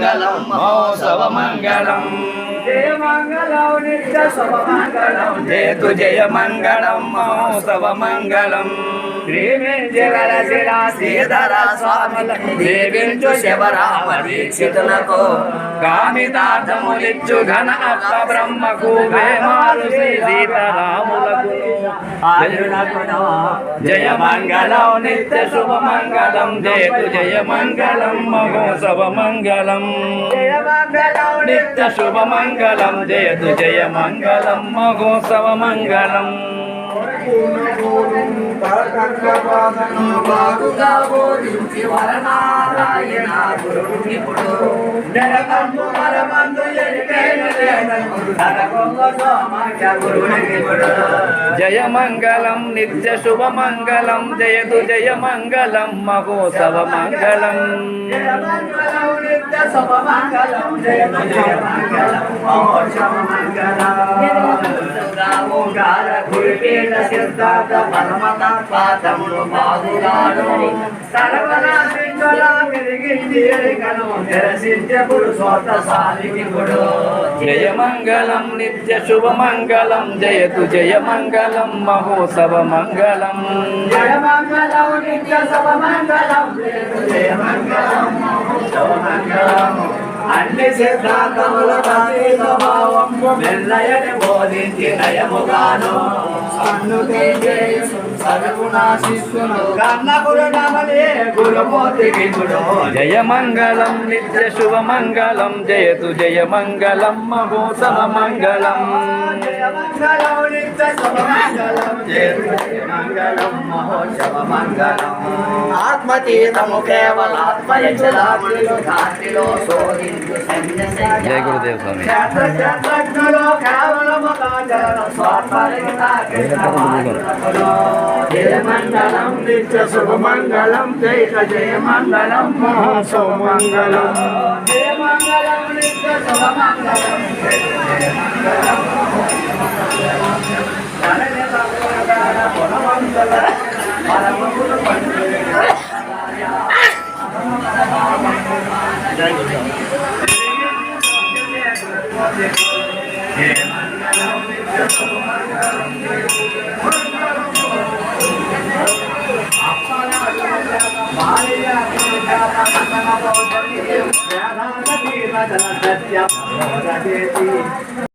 మంగళం మహోత్సవ మంగళం జయ మంగళం నిత్య శుభ మంగళం జయతు జయ మంగళం మహోత్సవ మంగళం శ్రీవించగల శిలా శ్రీధర స్వాములకు దేవించు శివరామ దీక్షితులకు కామితార్థములిచ్చు ఘన అప్ప బ్రహ్మకు వేమారు శ్రీ సీతారాములకు జయ మంగళం నిత్య శుభ మంగళం జయతు జయ మంగళం మహోత్సవ మంగళం జయ మంగళం నిత్య శుభ మంగళం జయతు జయ మంగళం మహోత్సవ మంగళం బాగుగా బోధించి వరనారాయణ గురుడు ఇప్పుడు జగమందు పరమందు జయ మంగళం నిత్య శుభ మంగళం జయతు జయ మంగళం మహోత్సవ మంగళం జయ మంగళం నిత్య శుభ మంగళం జయతు జయ మంగళం మహోత్సవ మంగళం గురుపీఠ సిద్ధార్థ పరమతత్వాతముడు బాగుగాను సర్వనాశించులా మెరిగింది ఎరికను తెరసిద్ధ్యపుడు సోతసాలికుడు జయ మంగళం నిత్య శుభ మంగళం జయతు జయ మంగళం మహోత్సవ మంగళం జయ మంగళం నిత్య శుభ మంగళం జయ మంగళం మహోత్సవ మంగళం అన్ని సిద్ధాంతముల భావం మెల్లయని బోధించి నయముగాను జయ మంగళం నిత్య శుభ మంగళం జయతు జయ మంగళం మహోత్సవ మంగళం జయ మంగళం నిత్య శుభ మంగళం జయతు జయ మంగళం మహోత్సవ మంగళం ఆత్మతీతము కేవలాత్మయచలాములు ధాత్రిలో శోధించు జయ గురుదేవ స్వామి జయ మంగళం నిత్య శుభ మంగళం జయ జయ మంగళం మహోత్సవ మంగళం జయ మంగళం నిత్య శుభ మంగళం జయ మంగళం సత్యం